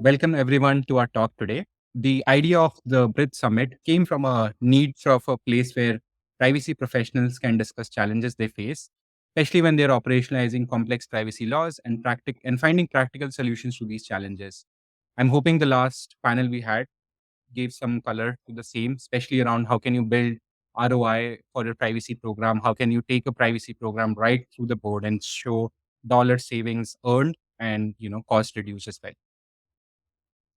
Welcome everyone to our talk today. The idea of the Bridge Summit came from a need of a place where privacy professionals can discuss challenges they face, especially when they're operationalizing complex privacy laws and finding practical solutions to these challenges. I'm hoping the last panel we had gave some color to the same, especially around how can you build ROI for your privacy program? How can you take a privacy program right through the board and show dollar savings earned and cost reduced as well.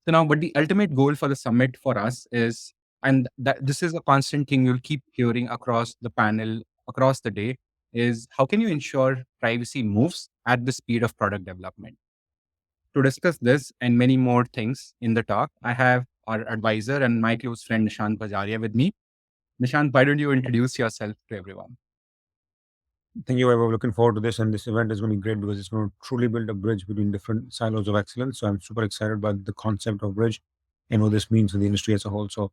So now, but the ultimate goal for the summit for us is, and that this is a constant thing you'll keep hearing across the panel, across the day, is how can you ensure privacy moves at the speed of product development? To discuss this and many more things in the talk, I have our advisor and my close friend Nishant Bajaria with me. Nishant, why don't you introduce yourself to everyone? Thank you. We're looking forward to this, and this event is going to be great because it's going to truly build a bridge between different silos of excellence. So I'm super excited about the concept of bridge and what this means for the industry as a whole. So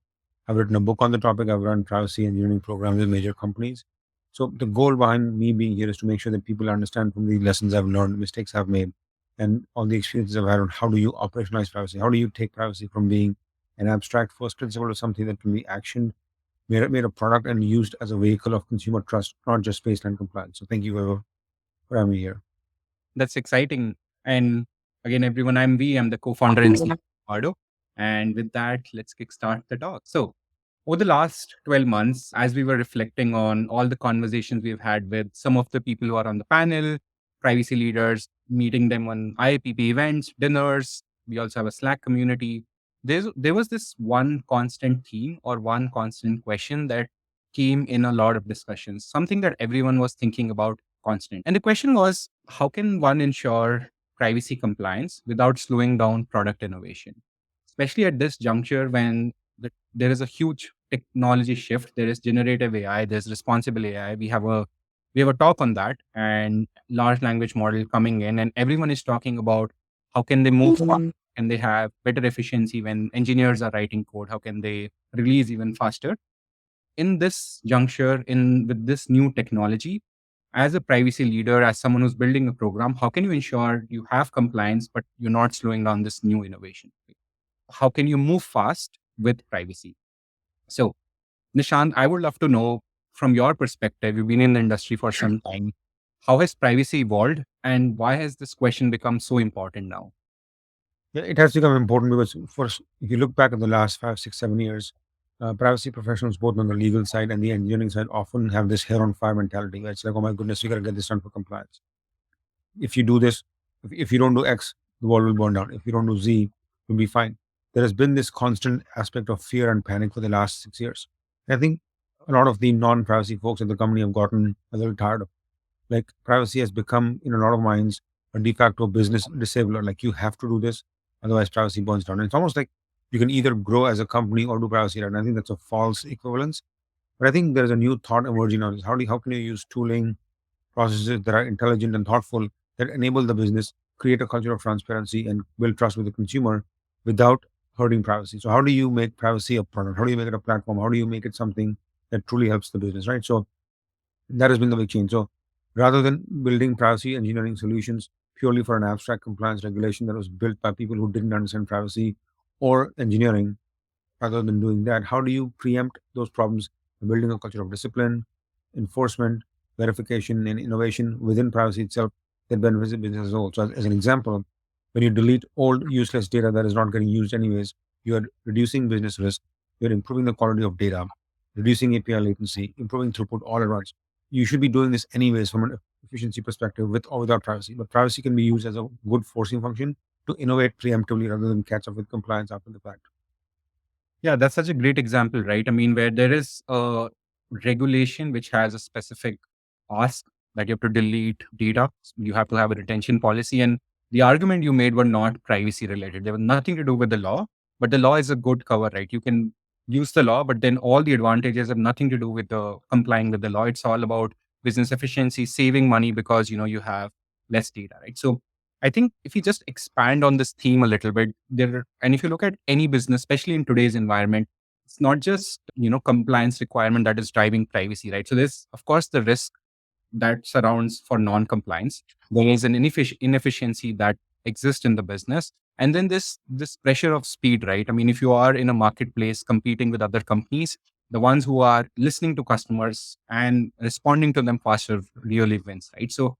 I've written a book on the topic. I've run privacy engineering programs with major companies. So the goal behind me being here is to make sure that people understand from the lessons I've learned, mistakes I've made, and all the experiences I've had on how do you operationalize privacy? How do you take privacy from being an abstract first principle to something that can be actioned, made a product and used as a vehicle of consumer trust, not just baseline compliance. So thank you for having me here. That's exciting. And again, everyone, I'm V. I'm the co-founder and CEO of Ardo. And with that, let's kickstart the talk. So, over the last 12 months, as we were reflecting on all the conversations we've had with some of the people who are on the panel, privacy leaders, meeting them on IAPP events, dinners, we also have a Slack community. There was this one constant theme or one constant question that came in a lot of discussions, something that everyone was thinking about constant. And the question was, how can one ensure privacy compliance without slowing down product innovation? Especially at this juncture when there is a huge technology shift. There is generative AI, there's responsible AI. We have a talk on that and large language model coming in, and everyone is talking about how can they move on and they have better efficiency when engineers are writing code. How can they release even faster? In this juncture, in with this new technology, as a privacy leader, as someone who's building a program, how can you ensure you have compliance, but you're not slowing down this new innovation? How can you move fast with privacy? So, Nishant, I would love to know from your perspective, you've been in the industry for some time. How has privacy evolved and why has this question become so important now? Yeah, it has become important because first, if you look back at the last 5, 6, 7 years, privacy professionals, both on the legal side and the engineering side, often have this hair on fire mentality. Where it's like, oh my goodness, we got to get this done for compliance. If you do this, if you don't do X, the world will burn down. If you don't do Z, you'll be fine. There has been this constant aspect of fear and panic for the last 6 years. I think a lot of the non-privacy folks at the company have gotten a little tired of. Like privacy has become in a lot of minds a de facto business disabler. Like you have to do this, otherwise privacy burns down. And it's almost like you can either grow as a company or do privacy. Right? And I think that's a false equivalence. But I think there's a new thought emerging on this. How can you use tooling processes that are intelligent and thoughtful that enable the business, create a culture of transparency, and build trust with the consumer without hurting privacy. So, how do you make privacy a product? How do you make it a platform? How do you make it something that truly helps the business, right? So, that has been the big change. So, rather than building privacy engineering solutions purely for an abstract compliance regulation that was built by people who didn't understand privacy or engineering, rather than doing that, how do you preempt those problems by building a culture of discipline, enforcement, verification, and innovation within privacy itself that benefits the business as a whole? So, as an example, when you delete old useless data that is not getting used anyways, you are reducing business risk, you're improving the quality of data, reducing API latency, improving throughput all at once. You should be doing this anyways from an efficiency perspective with or without privacy. But privacy can be used as a good forcing function to innovate preemptively rather than catch up with compliance after the fact. Yeah, that's such a great example, right? I mean, where there is a regulation which has a specific ask that you have to delete data, you have to have a retention policy. And the argument you made were not privacy related. They were nothing to do with the law, but the law is a good cover, right? You can use the law, but then all the advantages have nothing to do with the complying with the law. It's all about business efficiency, saving money because you have less data, right? So I think if you just expand on this theme a little bit, and if you look at any business, especially in today's environment, it's not just compliance requirement that is driving privacy, right? So there's of course the risk that surrounds for non-compliance. There is an inefficiency that exists in the business, And then this pressure of speed, right? I mean, if you are in a marketplace competing with other companies, the ones who are listening to customers and responding to them faster really wins, right? So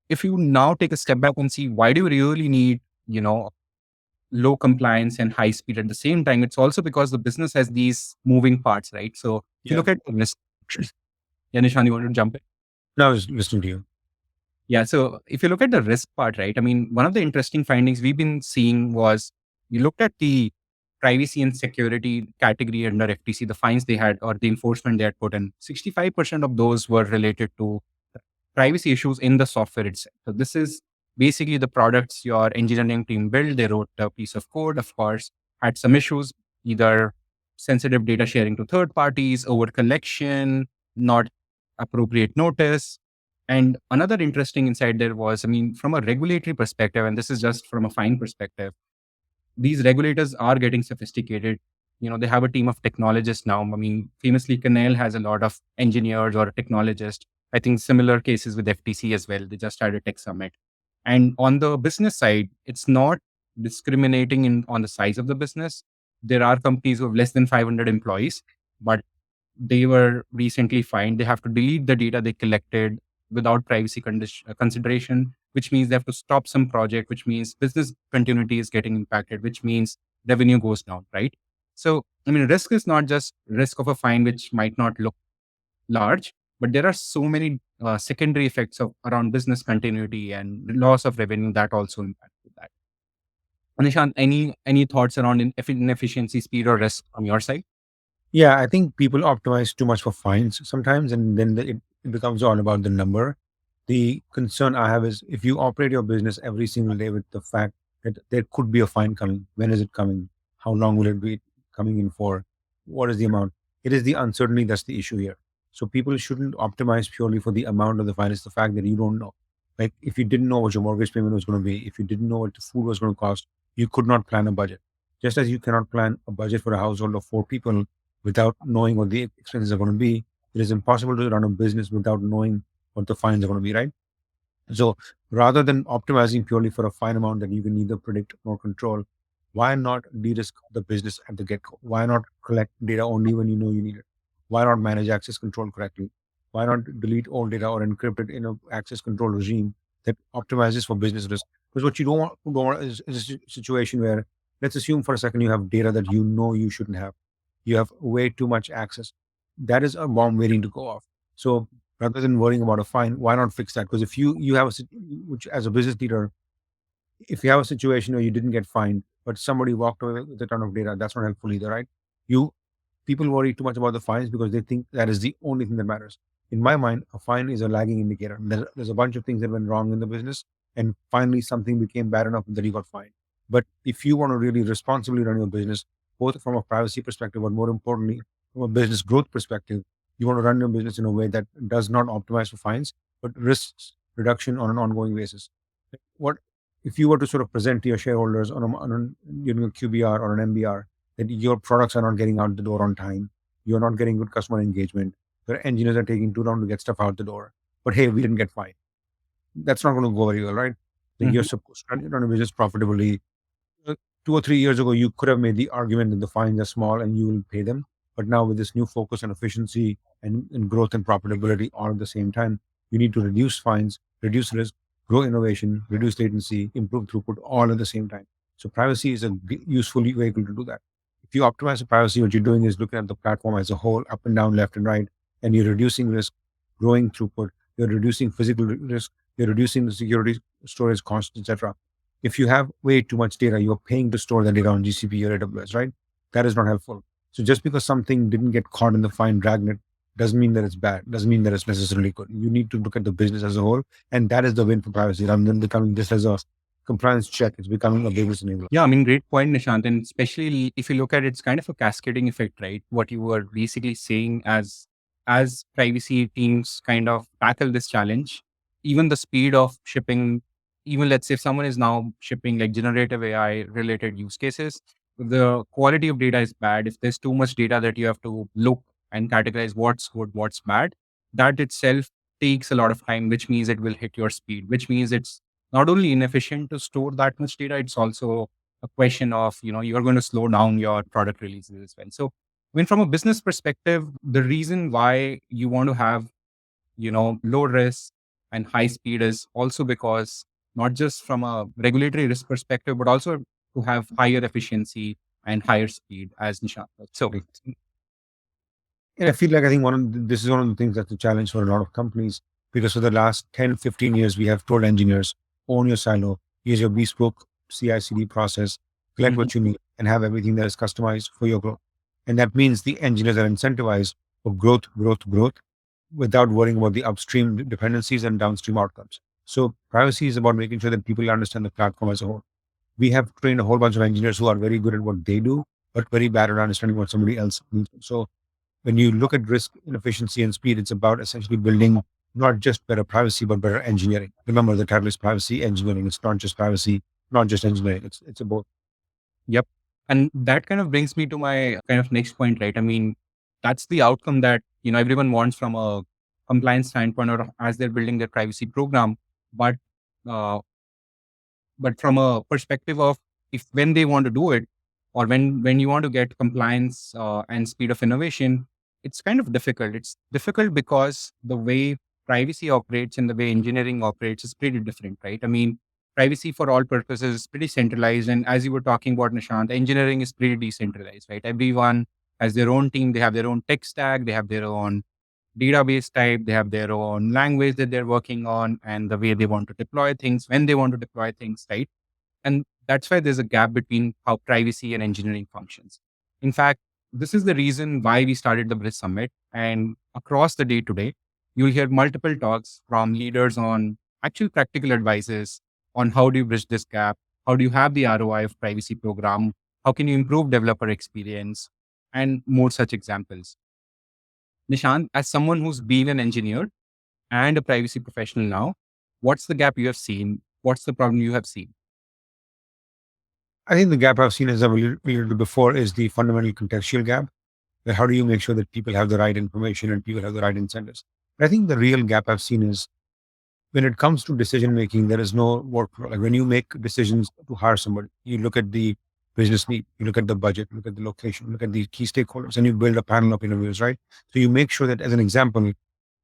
if you now take a step back and see, why do you really need, low compliance and high speed at the same time? It's also because the business has these moving parts, right? So if you Yeah. look at the risk, yeah, Nishan, you want to jump in? Now I was listening to you. Yeah. So if you look at the risk part, right? I mean, one of the interesting findings we've been seeing was we looked at the privacy and security category under FTC, the fines they had or the enforcement they had put in. 65% of those were related to privacy issues in the software itself. So this is basically the products your engineering team built. They wrote a piece of code, of course, had some issues, either sensitive data sharing to third parties, over collection, not appropriate notice. And another interesting insight there was, I mean, from a regulatory perspective, and this is just from a fine perspective, these regulators are getting sophisticated. They have a team of technologists now. I mean, famously, Canal has a lot of engineers or technologists. I think similar cases with FTC as well. They just had a tech summit. And on the business side, it's not discriminating on the size of the business. There are companies who have less than 500 employees, but they were recently fined. They have to delete the data they collected without privacy consideration, which means they have to stop some project, which means business continuity is getting impacted, which means revenue goes down, right? So, I mean, risk is not just risk of a fine, which might not look large, but there are so many secondary effects of around business continuity and loss of revenue that also impact with that. Nishant, any thoughts around inefficiency, speed, or risk from your side? Yeah, I think people optimize too much for fines sometimes, and then it becomes all about the number. The concern I have is if you operate your business every single day with the fact that there could be a fine coming, when is it coming? How long will it be coming in for? What is the amount? It is the uncertainty that's the issue here. So people shouldn't optimize purely for the amount of the fine. It's the fact that you don't know. Like if you didn't know what your mortgage payment was going to be, if you didn't know what the food was going to cost, you could not plan a budget. Just as you cannot plan a budget for a household of 4 people without knowing what the expenses are going to be, it is impossible to run a business without knowing what the fines are going to be, right? So rather than optimizing purely for a fine amount that you can neither predict nor control, why not de-risk the business at the get-go? Why not collect data only when you know you need it? Why not manage access control correctly? Why not delete all data or encrypt it in an access control regime that optimizes for business risk? Because what you don't want is a situation where, let's assume for a second, you have data that you know you shouldn't have. You have way too much access. That is a bomb waiting to go off. So rather than worrying about a fine, why not fix that? Because if you have which as a business leader, if you have a situation where you didn't get fined, but somebody walked away with a ton of data, that's not helpful either, right? You People worry too much about the fines because they think that is the only thing that matters. In my mind, a fine is a lagging indicator. There's a bunch of things that went wrong in the business, and finally something became bad enough that you got fined. But if you want to really responsibly run your business, both from a privacy perspective, but more importantly, from a business growth perspective, you want to run your business in a way that does not optimize for fines, but risks reduction on an ongoing basis. What if you were to sort of present to your shareholders on a QBR or an MBR that your products are not getting out the door on time, you're not getting good customer engagement, your engineers are taking too long to get stuff out the door, but hey, we didn't get fined. That's not going to go very well, right? Like you're Mhm. supposed to run a business profitably. 2 or 3 years ago, you could have made the argument that the fines are small and you will pay them. But now, with this new focus on efficiency and growth and profitability all at the same time, you need to reduce fines, reduce risk, grow innovation, reduce latency, improve throughput all at the same time. So, privacy is a useful vehicle to do that. If you optimize the privacy, what you're doing is looking at the platform as a whole, up and down, left and right, and you're reducing risk, growing throughput, you're reducing physical risk, you're reducing the security storage costs, etc. If you have way too much data, you're paying to store the data on GCP or AWS, right? That is not helpful. So just because something didn't get caught in the fine dragnet doesn't mean that it's bad, doesn't mean that it's necessarily good. You need to look at the business as a whole, and that is the win for privacy rather than becoming just as a compliance check. It's becoming a business enabler. Yeah, I mean, great point, Nishant. And especially if you look at it, it's kind of a cascading effect, right? What you were basically saying as privacy teams kind of tackle this challenge, even the speed of shipping, even let's say if someone is now shipping like generative AI related use cases, the quality of data is bad. If there's too much data that you have to look and categorize what's good, what's bad, that itself takes a lot of time, which means it will hit your speed, which means it's not only inefficient to store that much data, it's also a question of, you're going to slow down your product releases as well. So when from a business perspective, the reason why you want to have, low risk and high speed is also because not just from a regulatory risk perspective, but also to have higher efficiency and higher speed, as Nishant said. So, Right. And I feel like I think this is one of the things that's a challenge for a lot of companies because for the last 10, 15 years, we have told engineers, own your silo, use your bespoke CI/CD process, collect mhm, what you need, and have everything that is customized for your growth. And that means the engineers are incentivized for growth, growth, growth, without worrying about the upstream dependencies and downstream outcomes. So privacy is about making sure that people understand the platform as a whole. We have trained a whole bunch of engineers who are very good at what they do, but very bad at understanding what somebody else needs. So when you look at risk, inefficiency, and speed, it's about essentially building not just better privacy, but better engineering. Remember, the title is privacy engineering. It's not just privacy, not just engineering. It's about. yep. And that kind of brings me to my kind of next point, right? I mean, that's the outcome that, everyone wants from a compliance standpoint or as they're building their privacy program. But uh, but from a perspective of if when they want to do it or when you want to get compliance and speed of innovation, it's kind of difficult. It's difficult because the way privacy operates and the way engineering operates is pretty different, right? I mean, privacy for all purposes is pretty centralized, and as you were talking about, Nishant, engineering is pretty decentralized, right? Everyone has their own team, they have their own tech stack, they have their own database type, they have their own language that they're working on, and the way they want to deploy things, when they want to deploy things, right? And that's why there's a gap between how privacy and engineering functions. In fact, this is the reason why we started the Bridge Summit. And across the day today, you'll hear multiple talks from leaders on actual practical advices on how do you bridge this gap? How do you have the ROI of privacy program? How can you improve developer experience? And more such examples. Nishant, as someone who's been an engineer and a privacy professional now, what's the gap you have seen? What's the problem you have seen? I think the gap I've seen, as I've alluded to before, is the fundamental contextual gap. That how do you make sure that people have the right information and people have the right incentives? But I think the real gap I've seen is when it comes to decision making, there is no workflow. Like when you make decisions to hire somebody, you look at the business need, you look at the budget, look at the location, look at the key stakeholders, and you build a panel of interviews, right? So you make sure that, as an example,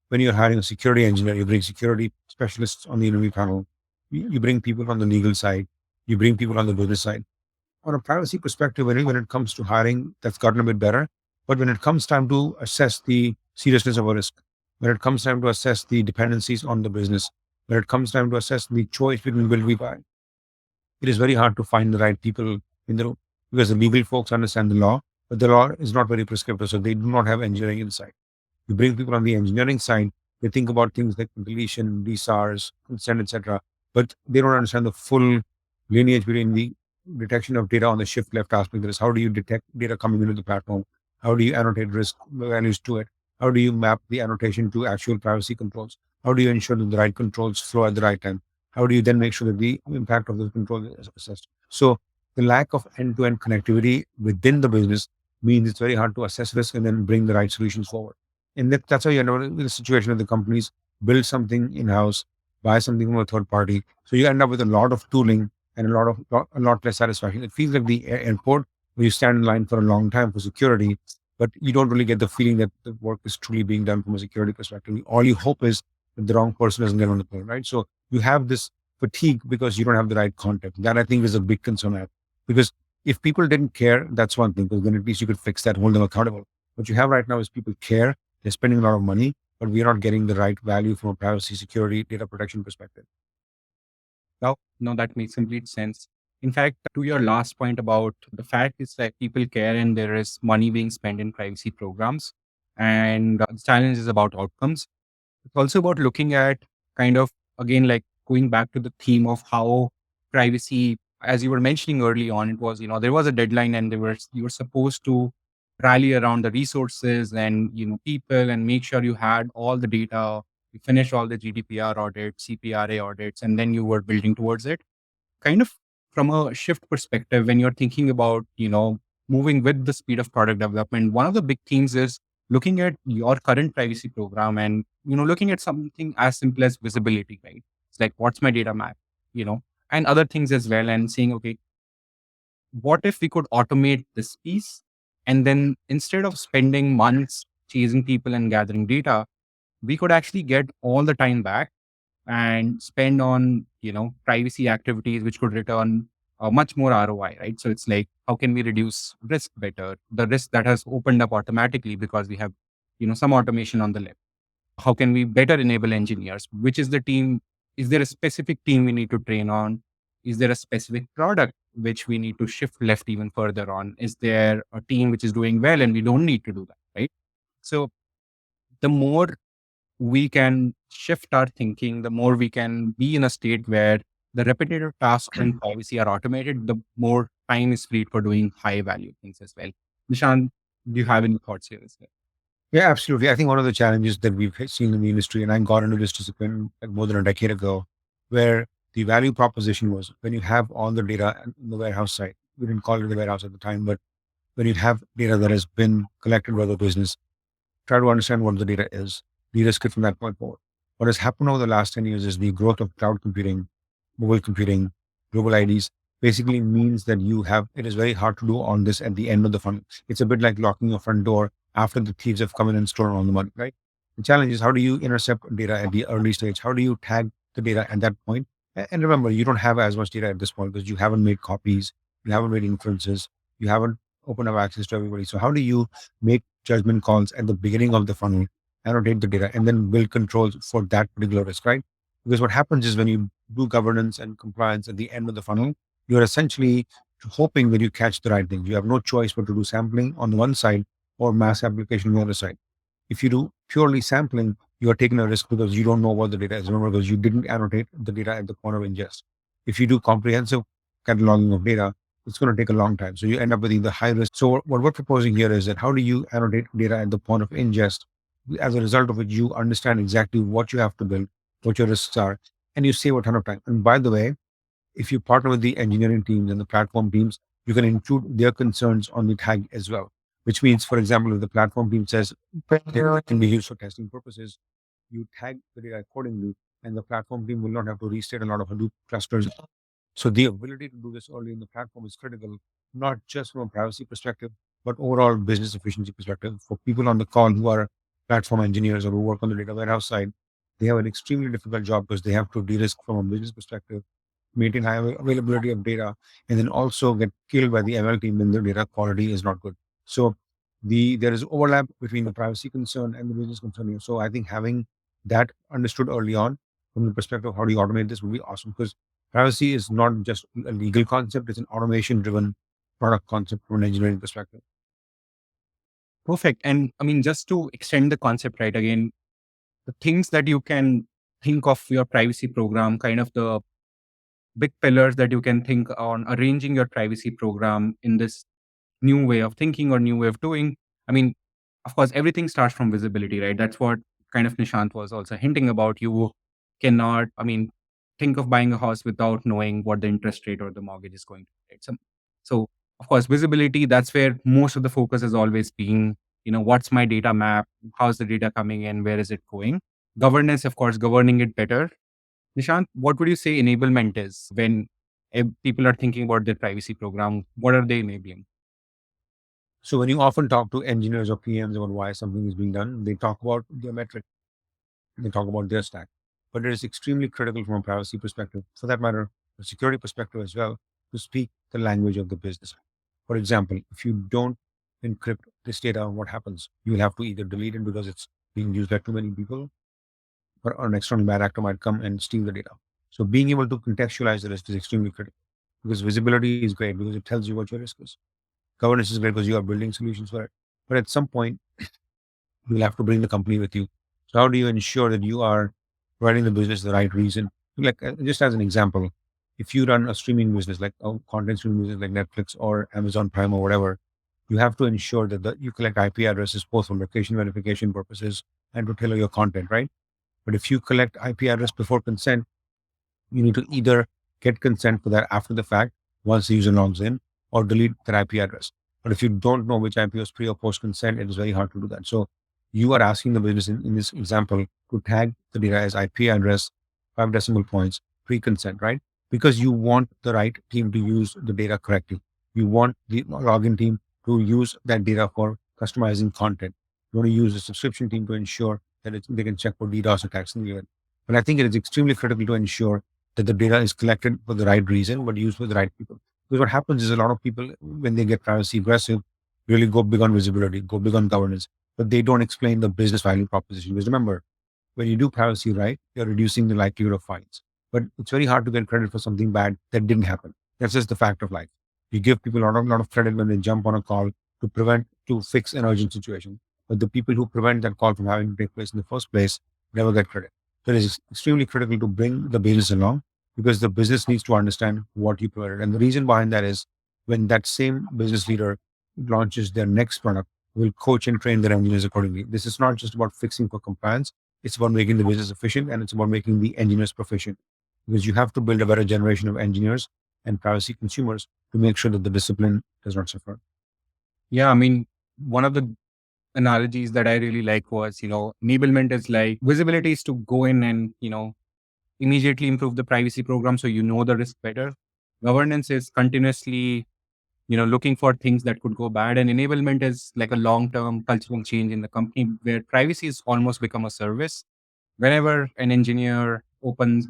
when you're hiring a security engineer, you bring security specialists on the interview panel, you bring people on the legal side, you bring people on the business side. On a privacy perspective, when it comes to hiring, that's gotten a bit better. But when it comes time to assess the seriousness of a risk, when it comes time to assess the dependencies on the business, when it comes time to assess the choice between will we buy, it is very hard to find the right people in the room because the legal folks understand the law, but the law is not very prescriptive, so they do not have engineering insight. You bring people on the engineering side, they think about things like deletion, DSARs, consent, etc. But they don't understand the full lineage between the detection of data on the shift left aspect. That is, how do you detect data coming into the platform? How do you annotate risk values to it? How do you map the annotation to actual privacy controls? How do you ensure that the right controls flow at the right time? How do you then make sure that the impact of those controls is assessed? So the lack of end-to-end connectivity within the business means it's very hard to assess risk and then bring the right solutions forward. And that's how you end up in the situation that the companies build something in-house, buy something from a third party. So you end up with a lot of tooling and a lot less satisfaction. It feels like the airport where you stand in line for a long time for security, but you don't really get the feeling that the work is truly being done from a security perspective. All you hope is that the wrong person doesn't get on the plane, right? So you have this fatigue because you don't have the right context. That I think is a big concern I have. Because if people didn't care, that's one thing, because then at least you could fix that, hold them accountable. What you have right now is people care, they're spending a lot of money, but we are not getting the right value from a privacy, security, data protection perspective. No, that makes complete sense. In fact, to your last point about the fact is that people care and there is money being spent in privacy programs, and the challenge is about outcomes. It's also about looking at kind of, again, like going back to the theme of how privacy, as you were mentioning early on, it was, there was a deadline and you were supposed to rally around the resources and, people and make sure you had all the data, you finish all the GDPR audits, CPRA audits, and then you were building towards it. Kind of from a shift perspective, when you're thinking about, moving with the speed of product development, one of the big themes is looking at your current privacy program and, looking at something as simple as visibility, right? It's like, what's my data map, and other things as well, and saying, okay, what if we could automate this piece? And then instead of spending months chasing people and gathering data, we could actually get all the time back and spend on, privacy activities, which could return much more ROI, right? So it's like, how can we reduce risk better? The risk that has opened up automatically because we have, some automation on the left. How can we better enable engineers? Which is the team? Is there a specific team we need to train on? Is there a specific product which we need to shift left even further on? Is there a team which is doing well and we don't need to do that, right? So the more we can shift our thinking, the more we can be in a state where the repetitive tasks in privacy are automated, the more time is freed for doing high value things as well. Nishant, do you have any thoughts here as well? Yeah, absolutely. I think one of the challenges that we've seen in the industry, and I got into this discipline like more than a decade ago, where the value proposition was when you have all the data in the warehouse site. We didn't call it the warehouse at the time, but when you have data that has been collected by the business, try to understand what the data is, de-risk it from that point forward. What has happened over the last 10 years is the growth of cloud computing, mobile computing, global IDs basically means that it is very hard to do all this at the end of the funnel. It's a bit like locking your front door after the thieves have come in and stolen all the money, right? The challenge is how do you intercept data at the early stage? How do you tag the data at that point? And remember, you don't have as much data at this point because you haven't made copies, you haven't made inferences, you haven't opened up access to everybody. So how do you make judgment calls at the beginning of the funnel, annotate the data, and then build controls for that particular risk, right? Because what happens is when you do governance and compliance at the end of the funnel, you're essentially hoping that you catch the right things. You have no choice but to do sampling on one side or mass application on the other side. If you do purely sampling, you are taking a risk because you don't know what the data is. Remember, because you didn't annotate the data at the point of ingest. If you do comprehensive cataloging of data, it's going to take a long time. So you end up with the high risk. So what we're proposing here is that how do you annotate data at the point of ingest, as a result of which you understand exactly what you have to build, what your risks are, and you save a ton of time. And by the way, if you partner with the engineering teams and the platform teams, you can include their concerns on the tag as well. Which means, for example, if the platform team says data can be used for testing purposes, you tag the data accordingly, and the platform team will not have to restate a lot of Hadoop clusters. So the ability to do this early in the platform is critical, not just from a privacy perspective, but overall business efficiency perspective. For people on the call who are platform engineers or who work on the data warehouse side, they have an extremely difficult job because they have to de-risk from a business perspective, maintain high availability of data, and then also get killed by the ML team when the data quality is not good. So there is overlap between the privacy concern and the business concern here. So I think having that understood early on from the perspective of how do you automate this would be awesome because privacy is not just a legal concept; it's an automation-driven product concept from an engineering perspective. Perfect. And I mean, just to extend the concept, right? Again, the things that you can think of your privacy program, kind of the big pillars that you can think on arranging your privacy program in this new way of thinking or new way of doing. I mean, of course, everything starts from visibility, right? That's what kind of Nishant was also hinting about. You cannot, I mean, think of buying a house without knowing what the interest rate or the mortgage is going to be. Right? So, of course, visibility, that's where most of the focus has always been, what's my data map? How's the data coming in? Where is it going? Governance, of course, governing it better. Nishant, what would you say enablement is when people are thinking about their privacy program? What are they enabling? So when you often talk to engineers or PMs about why something is being done, they talk about their metric, they talk about their stack. But it is extremely critical from a privacy perspective, for that matter, a security perspective as well, to speak the language of the business. For example, if you don't encrypt this data, what happens? You will have to either delete it because it's being used by too many people, or an external bad actor might come and steal the data. So being able to contextualize the risk is extremely critical because visibility is great because it tells you what your risk is. Governance is great because you are building solutions for it. But at some point, you'll have to bring the company with you. So how do you ensure that you are running the business the right reason? Like just as an example, if you run a streaming business like a content streaming business like Netflix or Amazon Prime or whatever, you have to ensure that you collect IP addresses both for location verification purposes and to tailor your content, right? But if you collect IP address before consent, you need to either get consent for that after the fact once the user logs in or delete that IP address. But if you don't know which IP was pre or post consent, it is very hard to do that. So you are asking the business in this example to tag the data as IP address, 5 decimal points, pre consent, right? Because you want the right team to use the data correctly. You want the login team to use that data for customizing content. You want to use the subscription team to ensure that they can check for DDoS attacks in the event. But I think it is extremely critical to ensure that the data is collected for the right reason, but used for the right people. Because what happens is a lot of people, when they get privacy aggressive, really go big on visibility, go big on governance, but they don't explain the business value proposition. Because remember, when you do privacy right, you're reducing the likelihood of fines. But it's very hard to get credit for something bad that didn't happen. That's just the fact of life. You give people a lot of credit when they jump on a call to fix an urgent situation. But the people who prevent that call from having to take place in the first place never get credit. So it is extremely critical to bring the business along because the business needs to understand what you provided. And the reason behind that is when that same business leader launches their next product, will coach and train their engineers accordingly. This is not just about fixing for compliance. It's about making the business efficient and it's about making the engineers proficient because you have to build a better generation of engineers and privacy consumers to make sure that the discipline does not suffer. Yeah, I mean, one of the analogies that I really like was, enablement is like visibility is to go in and, immediately improve the privacy program so you know the risk better. Governance is continuously, looking for things that could go bad. And enablement is like a long-term cultural change in the company where privacy is almost become a service. Whenever an engineer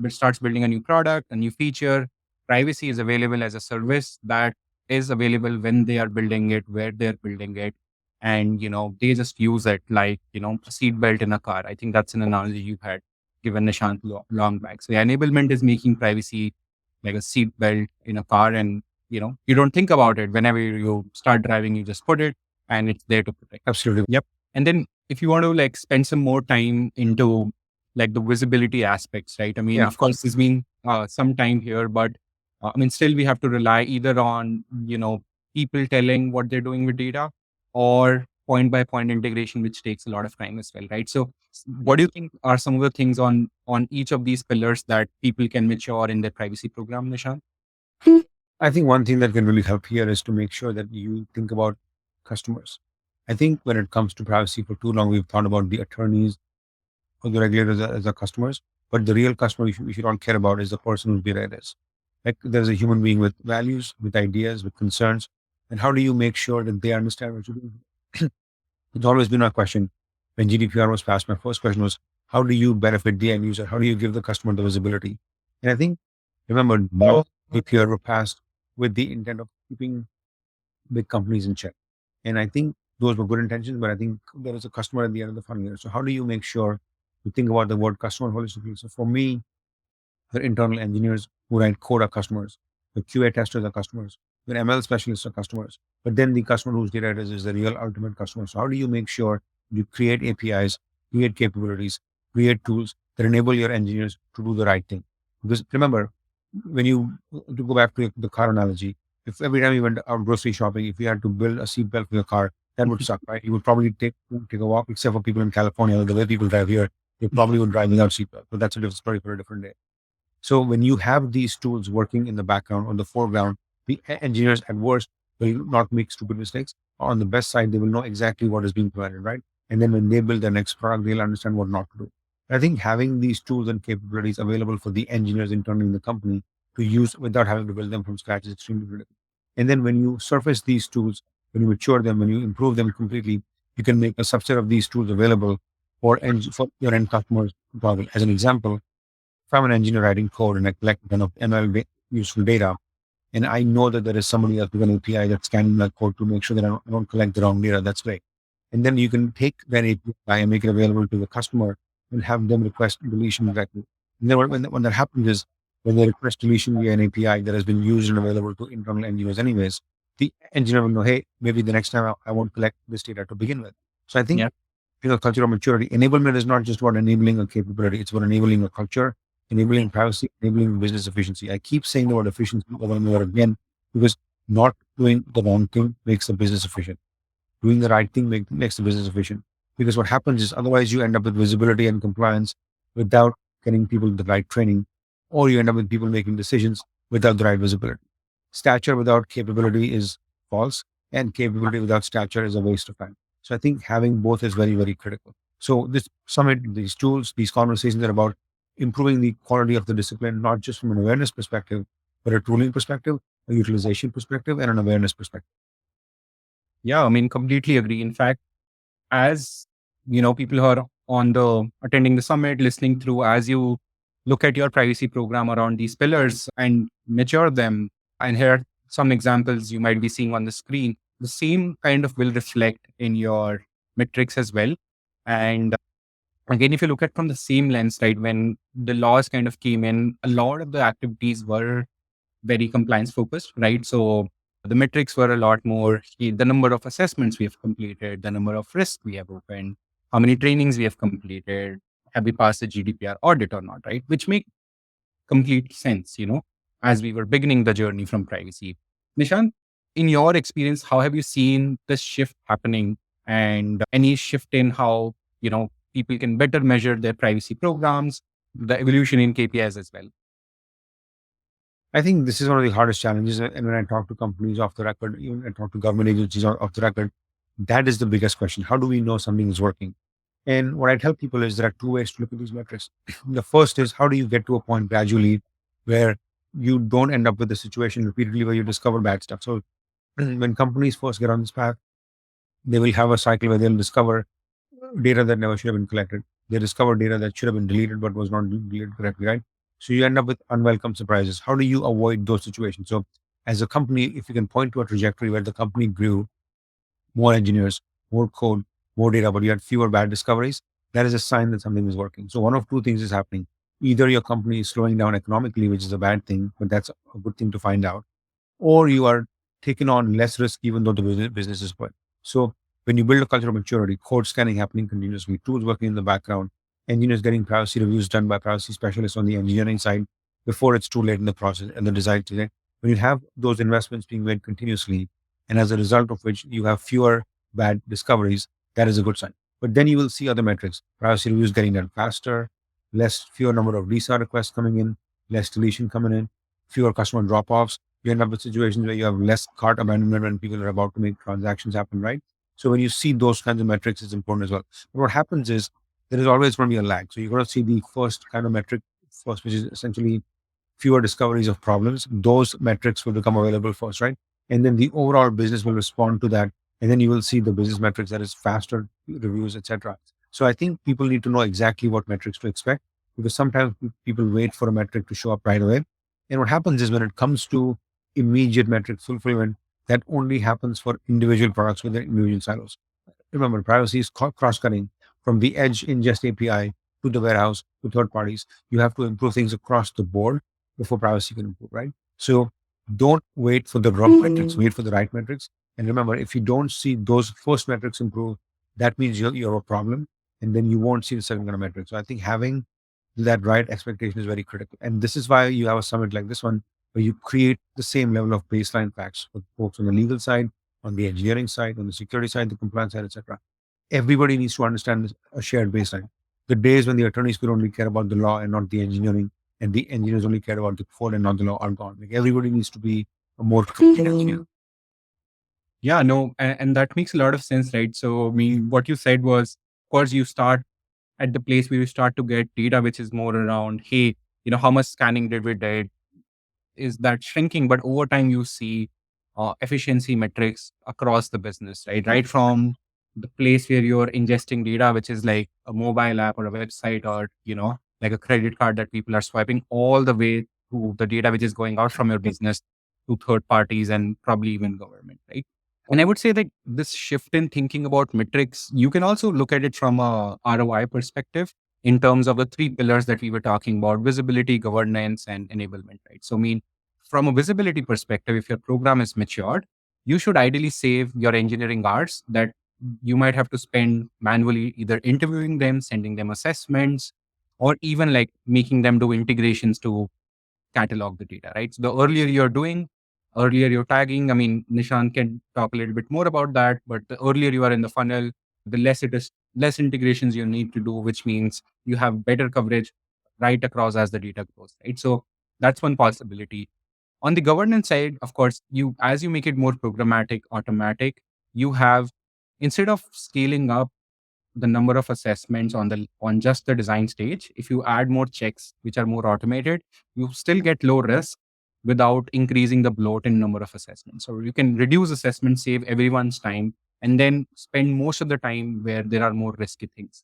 starts building a new product, a new feature, privacy is available as a service that is available when they are building it, where they're building it. And, they just use it like, a seat belt in a car. I think that's an analogy you had given Nishant long back. So enablement is making privacy like a seat belt in a car. And, you don't think about it. Whenever you start driving, you just put it and it's there to protect. Absolutely. Yep. And then if you want to like spend some more time into like the visibility aspects, right? I mean, Yeah. of course, there's been some time here, but I mean, still we have to rely either on, people telling what they're doing with data or point by point integration, which takes a lot of time as well, right? So what do you think are some of the things on each of these pillars that people can mature in their privacy program, Nishant? I think one thing that can really help here is to make sure that you think about customers. I think when it comes to privacy, for too long, we've thought about the attorneys or the regulators as our customers, but the real customer we should all care about is the person whose data it is. Like there's a human being with values, with ideas, with concerns. And how do you make sure that they understand what you're doing? It's always been my question. When GDPR was passed, my first question was, how do you benefit the end user? How do you give the customer the visibility? And I think, remember, GDPR were passed with the intent of keeping big companies in check. And I think those were good intentions, but I think there is a customer at the end of the funnel here. So how do you make sure you think about the word customer holistically? So for me, the internal engineers who write code are customers. The QA testers are customers. The ML specialists are customers. But then the customer whose data it is the real ultimate customer. So how do you make sure you create APIs, create capabilities, create tools that enable your engineers to do the right thing? Because remember, when you to go back to the car analogy, if every time you went out grocery shopping, if you had to build a seatbelt for your car, that would suck, right? You would probably take a walk, except for people in California, the way people drive here, they probably would drive without seatbelt. But that's a different story for a different day. So when you have these tools working in the background or the foreground, the engineers at worst will not make stupid mistakes. On the best side, they will know exactly what is being provided, right? And then when they build their next product, they'll understand what not to do. I think having these tools and capabilities available for the engineers internally in the company to use without having to build them from scratch is extremely critical. And then when you surface these tools, when you mature them, when you improve them completely, you can make a subset of these tools available for your end customers. As an example, if I'm an engineer writing code and I collect kind of useful data, and I know that there is somebody else with an API that's scanning that code to make sure that I don't collect the wrong data, that's great. And then you can take that API and make it available to the customer and have them request deletion directly. And then when that happens is when they request deletion via an API that has been used and available to internal engineers anyways, the engineer will know, hey, maybe the next time I won't collect this data to begin with. So I think culture of maturity. Enablement is not just about enabling a capability; it's about enabling a culture, enabling privacy, enabling business efficiency. I keep saying the word efficiency over and over again because not doing the wrong thing makes the business efficient. Doing the right thing makes the business efficient. Because what happens is otherwise you end up with visibility and compliance without getting people the right training, or you end up with people making decisions without the right visibility. Stature without capability is false, and capability without stature is a waste of time. So I think having both is very, very critical. So this summit, these tools, these conversations are about improving the quality of the discipline, not just from an awareness perspective, but a tooling perspective, a utilization perspective and an awareness perspective. Yeah, I mean, completely agree. In fact, as people who are on the attending the summit, listening through, as you look at your privacy program around these pillars and mature them, and here are some examples you might be seeing on the screen, the same kind of will reflect in your metrics as well. And again, if you look at from the same lens, right, when the laws kind of came in, a lot of the activities were very compliance focused, right? So the metrics were a lot more the number of assessments we have completed, the number of risks we have opened, how many trainings we have completed, have we passed the GDPR audit or not, right? Which make complete sense, as we were beginning the journey from privacy. Nishant, in your experience, how have you seen this shift happening and any shift in how, people can better measure their privacy programs, the evolution in KPIs as well? I think this is one of the hardest challenges. And when I talk to companies off the record, even I talk to government agencies off the record, that is the biggest question. How do we know something is working? And what I tell people is there are two ways to look at these metrics. The first is how do you get to a point gradually where you don't end up with the situation repeatedly where you discover bad stuff. So when companies first get on this path, they will have a cycle where they'll discover data that never should have been collected. They discover data that should have been deleted but was not deleted correctly, right? So you end up with unwelcome surprises. How do you avoid those situations? So as a company, if you can point to a trajectory where the company grew more engineers, more code, more data, but you had fewer bad discoveries, that is a sign that something is working. So one of two things is happening. Either your company is slowing down economically, which is a bad thing, but that's a good thing to find out, or you are taking on less risk even though the business is good. So when you build a culture of maturity, code scanning happening continuously, tools working in the background, engineers getting privacy reviews done by privacy specialists on the engineering side before it's too late in the process and the design today. When you have those investments being made continuously, and as a result of which you have fewer bad discoveries, that is a good sign. But then you will see other metrics, privacy reviews getting done faster, fewer number of DSAR requests coming in, less deletion coming in, fewer customer drop-offs. You end up with situations where you have less cart abandonment when people are about to make transactions happen, right? So when you see those kinds of metrics, it's important as well. But what happens is there is always going to be a lag. So you're going to see the first kind of metric first, which is essentially fewer discoveries of problems. Those metrics will become available first, right? And then the overall business will respond to that. And then you will see the business metrics that is faster reviews, etc. So I think people need to know exactly what metrics to expect because sometimes people wait for a metric to show up right away. And what happens is when it comes to immediate metric fulfillment, that only happens for individual products with their individual silos. Remember, privacy is cross-cutting from the edge ingest API to the warehouse to third parties. You have to improve things across the board before privacy can improve, right? So don't wait for the wrong metrics, wait for the right metrics. And remember, if you don't see those first metrics improve, that means you're a problem. And then you won't see the second kind of metrics. So I think having that right expectation is very critical. And this is why you have a summit like this one, where you create the same level of baseline facts for folks on the legal side, on the engineering side, on the security side, the compliance side, etc. Everybody needs to understand a shared baseline. The days when the attorneys could only care about the law and not the engineering, and the engineers only care about the code and not the law are gone. Like everybody needs to be a more engineer. Yeah, no, and that makes a lot of sense, right? So, I mean, what you said was, of course, you start at the place where you start to get data, which is more around, hey, how much scanning did we did? Is that shrinking? But over time, you see efficiency metrics across the business, right? Right from the place where you're ingesting data, which is like a mobile app or a website or, like a credit card that people are swiping, all the way to the data which is going out from your business to third parties and probably even government, right? And I would say that this shift in thinking about metrics, you can also look at it from a ROI perspective in terms of the three pillars that we were talking about: visibility, governance, and enablement, right? So, I mean, from a visibility perspective, if your program is matured, you should ideally save your engineering hours that you might have to spend manually, either interviewing them, sending them assessments, or even like making them do integrations to catalog the data, right? So the earlier you're tagging. I mean, Nishant can talk a little bit more about that, but the earlier you are in the funnel, the less integrations you need to do, which means you have better coverage right across as the data grows, right? So that's one possibility. On the governance side, of course, as you make it more programmatic, automatic, you have, instead of scaling up the number of assessments on just the design stage, if you add more checks which are more automated, you still get low risk, without increasing the bloat in number of assessments. So you can reduce assessments, save everyone's time, and then spend most of the time where there are more risky things.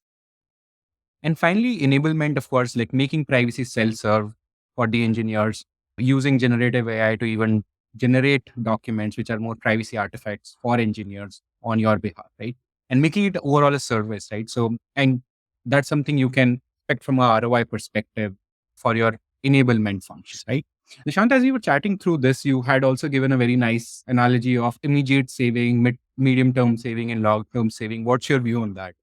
And finally, enablement, of course, like making privacy self-serve for the engineers, using generative AI to even generate documents which are more privacy artifacts for engineers on your behalf, right? And making it overall a service, right? So, and that's something you can expect from a ROI perspective for your enablement functions, right? Nishant, as you were chatting through this, you had also given a very nice analogy of immediate saving, medium term saving, and long term saving. What's your view on that?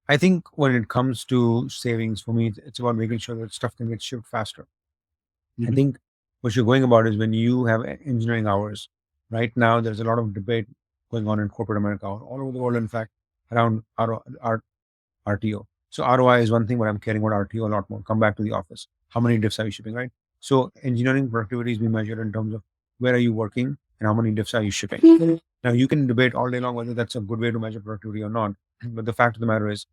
I think when it comes to savings, for me, it's about making sure that stuff can get shipped faster. I Mhm. think what you're going about is when you have engineering hours. Right now, there's a lot of debate going on in corporate America, all over the world, in fact, around RTO. So ROI is one thing, but I'm caring about RTO a lot more. Come back to the office. How many diffs are you shipping, right? So engineering productivity is being measured in terms of where are you working and how many diffs are you shipping. Now, you can debate all day long whether that's a good way to measure productivity or not. But the fact of the matter is,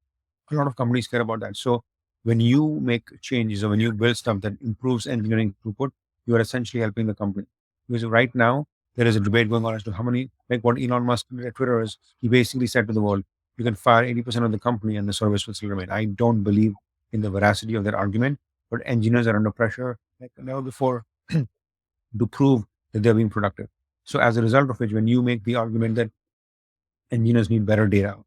a lot of companies care about that. So when you make changes or when you build stuff that improves engineering throughput, you are essentially helping the company. Because right now there is a debate going on as to how many, like what Elon Musk did at Twitter is, he basically said to the world, you can fire 80% of the company and the service will still remain. I don't believe in the veracity of that argument, but engineers are under pressure like never before to prove that they're being productive. So as a result of which, when you make the argument that engineers need better data,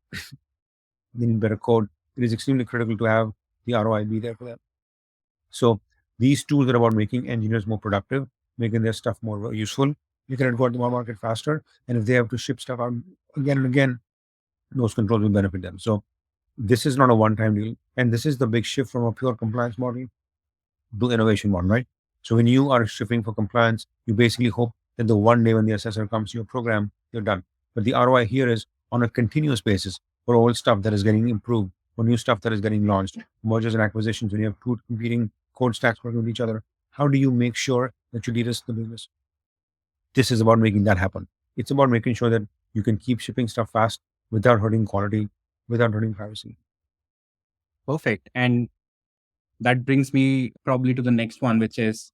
they need better code, it is extremely critical to have the ROI be there for them. So these tools are about making engineers more productive, making their stuff more useful. You can go to the market faster, and if they have to ship stuff out again and again, those controls will benefit them. So this is not a one-time deal, and this is the big shift from a pure compliance model to innovation model, right? So when you are shipping for compliance, you basically hope that the one day when the assessor comes to your program, you're done. But the ROI here is on a continuous basis for old stuff that is getting improved, for new stuff that is getting launched, mergers and acquisitions. When you have two competing code stacks working with each other, how do you make sure that you de-risk the business? This is about making that happen. It's about making sure that you can keep shipping stuff fast without hurting quality, without hurting privacy. Perfect. And that brings me probably to the next one, which is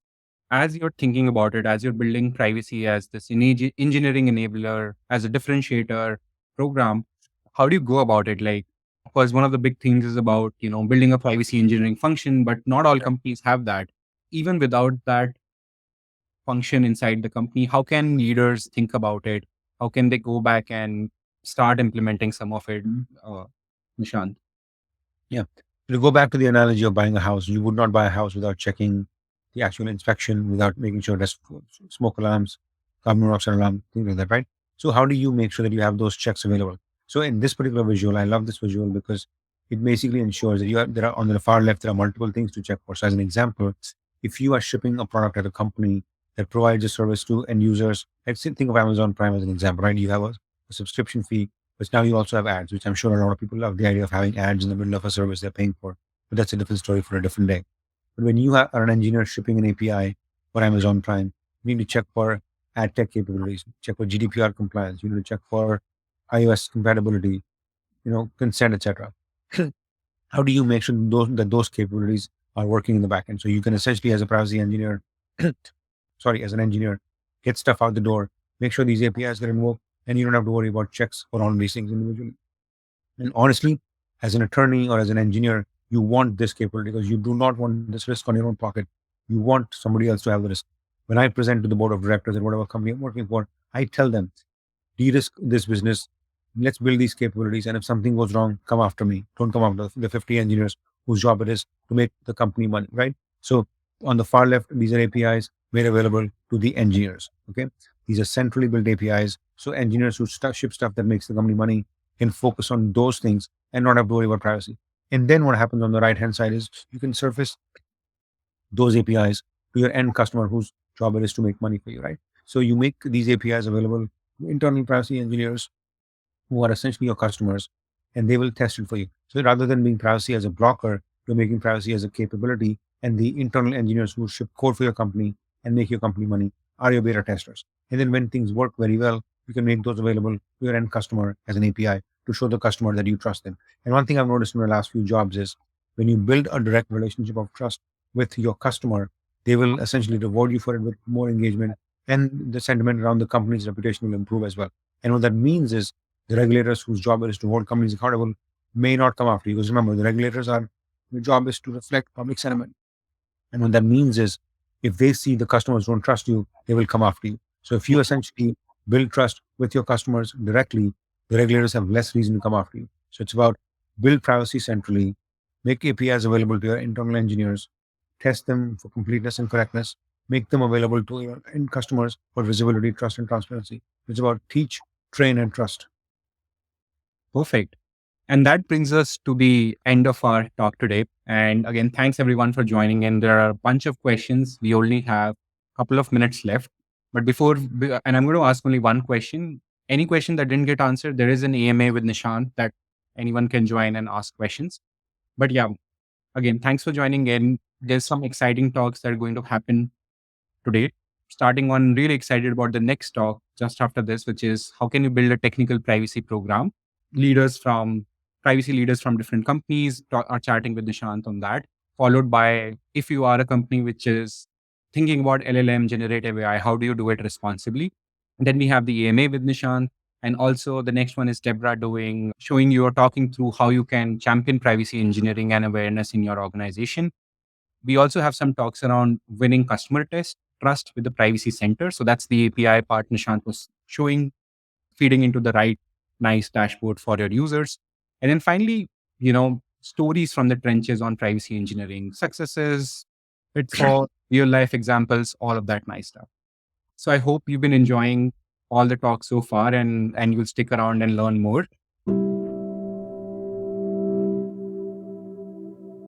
as you're thinking about it, as you're building privacy as this engineering enabler, as a differentiator program, how do you go about it? Like, of course, one of the big things is about, building a privacy engineering function, but not all companies have that. Even without that function inside the company, how can leaders think about it? How can they go back and start implementing some of it, Nishant? Yeah. To go back to the analogy of buying a house, you would not buy a house without checking the actual inspection, without making sure there's smoke alarms, carbon monoxide alarm, things like that, right? So how do you make sure that you have those checks available? So in this particular visual, I love this visual because it basically ensures that there are on the far left, there are multiple things to check for. So as an example, if you are shipping a product at a company that provides a service to end users, let's say, think of Amazon Prime as an example, right? You have a subscription fee, but now you also have ads, which I'm sure a lot of people love the idea of having ads in the middle of a service they're paying for. But that's a different story for a different day. But when you are an engineer shipping an API for Amazon Prime, you need to check for ad tech capabilities, check for GDPR compliance, you need to check for iOS compatibility, consent, etc. How do you make sure those capabilities are working in the backend? So you can essentially, as a privacy engineer, sorry, as an engineer, get stuff out the door, make sure these APIs get invoked, and you don't have to worry about checks for all of these things individually. And honestly, as an attorney or as an engineer, you want this capability because you do not want this risk on your own pocket. You want somebody else to have the risk. When I present to the board of directors at whatever company I'm working for, I tell them, de-risk this business. Let's build these capabilities. And if something goes wrong, come after me. Don't come after the 50 engineers whose job it is to make the company money, right? So on the far left, these are APIs made available to the engineers. Okay. These are centrally built APIs. So engineers who ship stuff that makes the company money can focus on those things and not have to worry about privacy. And then what happens on the right hand side is you can surface those APIs to your end customer whose job it is to make money for you, right? So you make these APIs available to internal privacy engineers who are essentially your customers, and they will test it for you. So rather than being privacy as a blocker, you're making privacy as a capability, and the internal engineers who ship code for your company and make your company money are your beta testers. And then when things work very well, you can make those available to your end customer as an API to show the customer that you trust them. And one thing I've noticed in my last few jobs is when you build a direct relationship of trust with your customer, they will essentially reward you for it with more engagement, and the sentiment around the company's reputation will improve as well. And what that means is the regulators whose job it is to hold companies accountable may not come after you, because remember, the regulators are, their job is to reflect public sentiment. And what that means is if they see the customers don't trust you, they will come after you. So if you essentially build trust with your customers directly, the regulators have less reason to come after you. So it's about build privacy centrally, make APIs available to your internal engineers, test them for completeness and correctness, make them available to your end customers for visibility, trust, and transparency. It's about teach, train, and trust. Perfect. And that brings us to the end of our talk today. And again, thanks everyone for joining in. There are a bunch of questions. We only have a couple of minutes left. But and I'm going to ask only one question. Any question that didn't get answered, there is an AMA with Nishant that anyone can join and ask questions. But yeah, again, thanks for joining in. There's some exciting talks that are going to happen today. Starting on, really excited about the next talk just after this, which is how can you build a technical privacy program? Leaders from Privacy leaders from different companies are chatting with Nishant on that. Followed by, if you are a company which is thinking about LLM, generative AI, how do you do it responsibly? And then we have the AMA with Nishant. And also the next one is Deborah showing you or talking through how you can champion privacy engineering and awareness in your organization. We also have some talks around winning customer trust with the privacy center. So that's the API part Nishant was showing, feeding into the right, nice dashboard for your users. And then finally, stories from the trenches on privacy engineering, successes, pitfalls, real life examples, all of that nice stuff. So I hope you've been enjoying all the talks so far and you'll stick around and learn more.